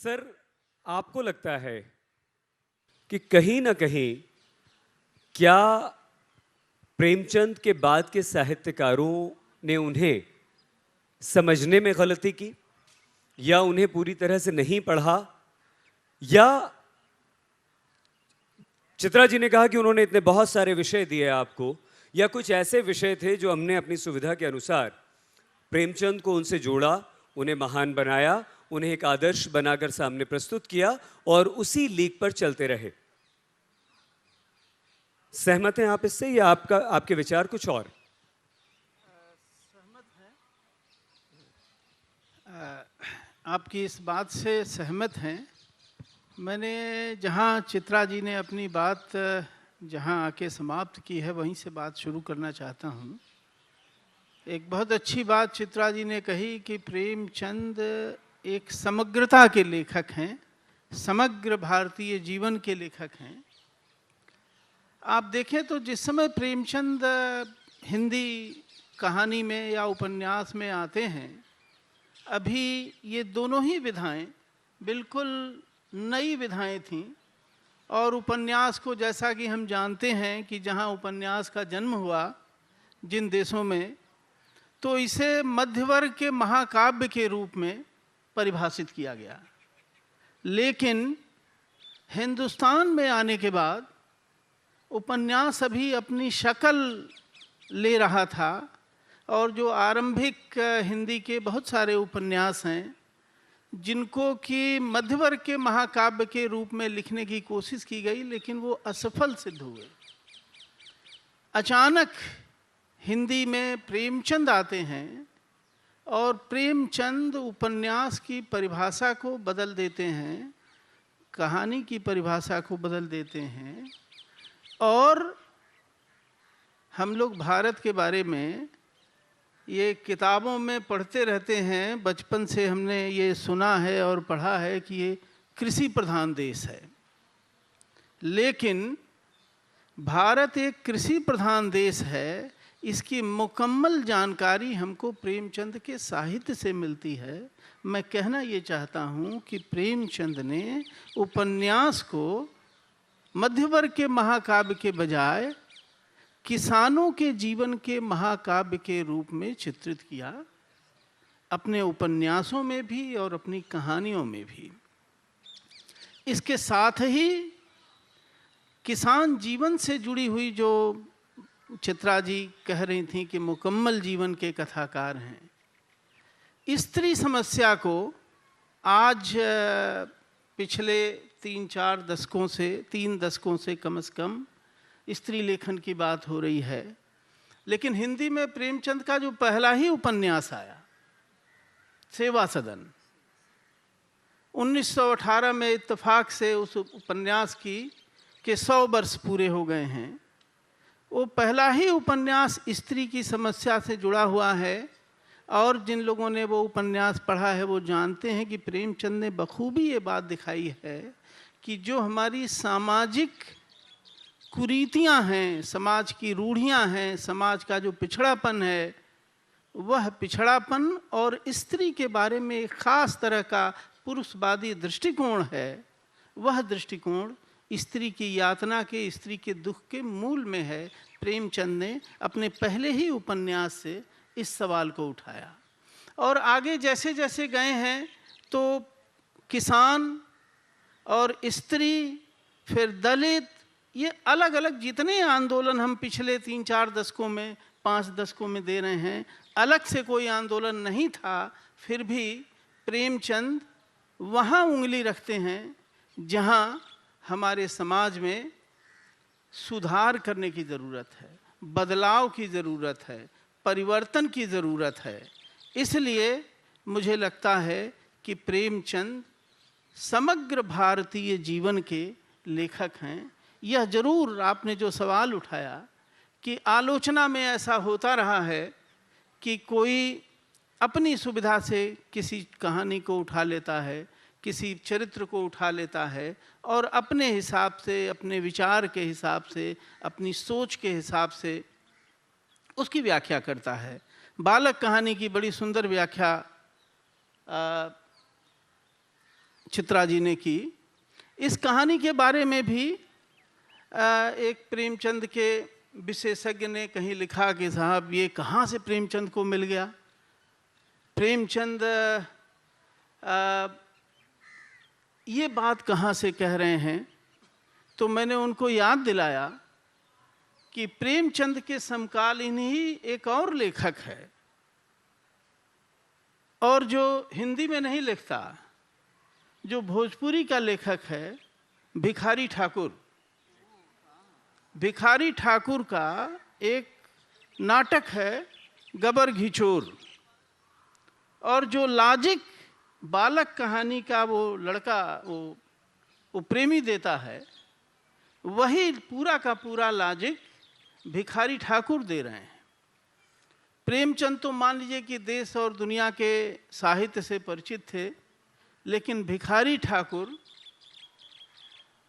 Sir, आपको लगता है कि कहीं ना कहीं क्या प्रेमचंद के बाद के साहित्यकारों ने उन्हें समझने में गलती की, या उन्हें पूरी तरह से नहीं पढ़ा, या चित्रा जी ने कहा कि उन्होंने इतने बहुत सारे विषय दिए आपको, या कुछ ऐसे विषय थे जो हमने अपनी सुविधा के अनुसार प्रेमचंद को उनसे जोड़ा, उन्हें महान बनाया, उन्हें एक आदर्श बनाकर सामने प्रस्तुत किया और उसी लीक पर चलते रहे। सहमत हैं आप इससे, या आपके विचार कुछ और? सहमत हैं, आपकी इस बात से सहमत हैं। मैंने जहाँ चित्रा जी ने अपनी बात जहाँ आके समाप्त की है वहीं से बात शुरू करना चाहता हूँ। एक बहुत अच्छी बात चित्रा जी ने कही कि प्रेमचंद एक समग्रता के लेखक हैं, समग्र भारतीय जीवन के लेखक हैं। आप देखें तो जिस समय प्रेमचंद हिंदी कहानी में या उपन्यास में आते हैं, अभी ये दोनों ही विधाएं बिल्कुल नई विधाएं थीं। और उपन्यास को, जैसा कि हम जानते हैं कि जहां उपन्यास का जन्म हुआ जिन देशों में, तो इसे मध्यवर्ग के महाकाव्य के रूप में परिभाषित किया गया। लेकिन हिंदुस्तान में आने के बाद उपन्यास अभी अपनी शक्ल ले रहा था, और जो आरंभिक हिंदी के बहुत सारे उपन्यास हैं जिनको कि मध्यवर्ग के महाकाव्य के रूप में लिखने की कोशिश की गई, लेकिन वो असफल सिद्ध हुए। अचानक हिंदी में प्रेमचंद आते हैं और प्रेमचंद उपन्यास की परिभाषा को बदल देते हैं, कहानी की परिभाषा को बदल देते हैं। और हम लोग भारत के बारे में ये किताबों में पढ़ते रहते हैं, बचपन से हमने ये सुना है और पढ़ा है कि ये कृषि प्रधान देश है। लेकिन भारत एक कृषि प्रधान देश है, इसकी मुकम्मल जानकारी हमको प्रेमचंद के साहित्य से मिलती है। मैं कहना ये चाहता हूँ कि प्रेमचंद ने उपन्यास को मध्यवर्ग के महाकाव्य के बजाय किसानों के जीवन के महाकाव्य के रूप में चित्रित किया, अपने उपन्यासों में भी और अपनी कहानियों में भी। इसके साथ ही किसान जीवन से जुड़ी हुई, जो चित्रा जी कह रही थी कि मुकम्मल जीवन के कथाकार हैं, स्त्री समस्या को आज पिछले 3 दशकों से कम से कम स्त्री लेखन की बात हो रही है। लेकिन हिंदी में प्रेमचंद का जो पहला ही उपन्यास आया, सेवा सदन, 1918 में इत्तेफाक से उस उपन्यास के 100 वर्ष पूरे हो गए हैं। वो पहला ही उपन्यास स्त्री की समस्या से जुड़ा हुआ है। और जिन लोगों ने वो उपन्यास पढ़ा है वो जानते हैं कि प्रेमचंद ने बखूबी ये बात दिखाई है कि जो हमारी सामाजिक कुरीतियां हैं, समाज की रूढ़ियां हैं, समाज का जो पिछड़ापन है, वह पिछड़ापन और स्त्री के बारे में एक ख़ास तरह का पुरुषवादी दृष्टिकोण है। वह दृष्टिकोण स्त्री की यातना के, स्त्री के दुख के मूल में है। प्रेमचंद ने अपने पहले ही उपन्यास से इस सवाल को उठाया। और आगे जैसे जैसे गए हैं तो किसान और स्त्री, फिर दलित, ये अलग अलग जितने आंदोलन हम पिछले 3-4 दशकों में, 5 दशकों में दे रहे हैं, अलग से कोई आंदोलन नहीं था। फिर भी प्रेमचंद वहाँ उंगली रखते हैं जहाँ हमारे समाज में सुधार करने की ज़रूरत है, बदलाव की ज़रूरत है, परिवर्तन की ज़रूरत है। इसलिए मुझे लगता है कि प्रेमचंद समग्र भारतीय जीवन के लेखक हैं। यह ज़रूर आपने जो सवाल उठाया कि आलोचना में ऐसा होता रहा है कि कोई अपनी सुविधा से किसी कहानी को उठा लेता है, किसी चरित्र को उठा लेता है और अपने हिसाब से, अपने विचार के हिसाब से, अपनी सोच के हिसाब से उसकी व्याख्या करता है। बालक कहानी की बड़ी सुंदर व्याख्या चित्रा जी ने की। इस कहानी के बारे में भी एक प्रेमचंद के विशेषज्ञ ने कहीं लिखा कि साहब ये कहाँ से प्रेमचंद को मिल गया। प्रेमचंद ये बात कहाँ से कह रहे हैं। तो मैंने उनको याद दिलाया कि प्रेमचंद के समकालीन ही एक और लेखक है, और जो हिंदी में नहीं लिखता, जो भोजपुरी का लेखक है, भिखारी ठाकुर। भिखारी ठाकुर का एक नाटक है गबर घिचोर, और जो लाजिक बालक कहानी का वो लड़का वो प्रेमी देता है, वही पूरा का पूरा लाजिक भिखारी ठाकुर दे रहे हैं। प्रेमचंद तो मान लीजिए कि देश और दुनिया के साहित्य से परिचित थे, लेकिन भिखारी ठाकुर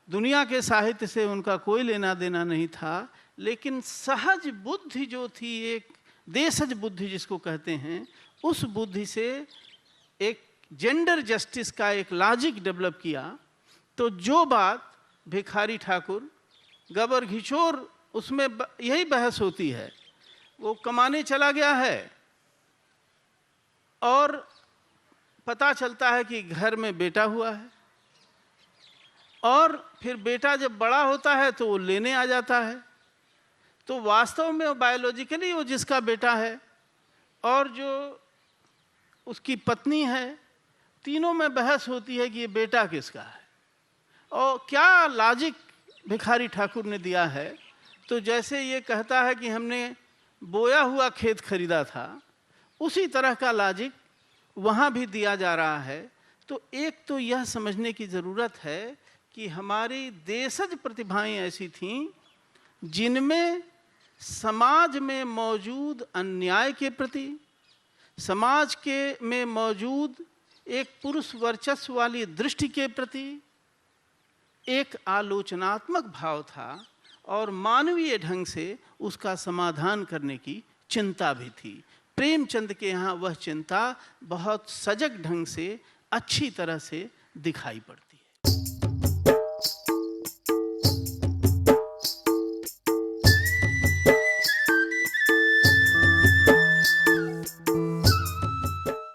दुनिया के साहित्य से उनका कोई लेना देना नहीं था, लेकिन सहज बुद्धि जो थी, एक देशज बुद्धि जिसको कहते हैं, उस बुद्धि से एक जेंडर जस्टिस का एक लॉजिक डेवलप किया। तो जो बात भिखारी ठाकुर गबर घिचोर, उसमें यही बहस होती है। वो कमाने चला गया है और पता चलता है कि घर में बेटा हुआ है, और फिर बेटा जब बड़ा होता है तो वो लेने आ जाता है। तो वास्तव में वो बायोलॉजिकली वो जिसका बेटा है और जो उसकी पत्नी है, तीनों में बहस होती है कि ये बेटा किसका है। और क्या लॉजिक भिखारी ठाकुर ने दिया है। तो जैसे ये कहता है कि हमने बोया हुआ खेत खरीदा था, उसी तरह का लॉजिक वहाँ भी दिया जा रहा है। तो एक तो यह समझने की ज़रूरत है कि हमारी देशज प्रतिभाएं ऐसी थीं जिनमें समाज में मौजूद अन्याय के प्रति, समाज के में मौजूद एक पुरुष वर्चस्व वाली दृष्टि के प्रति एक आलोचनात्मक भाव था, और मानवीय ढंग से उसका समाधान करने की चिंता भी थी। प्रेमचंद के यहाँ वह चिंता बहुत सजग ढंग से, अच्छी तरह से दिखाई पड़ती।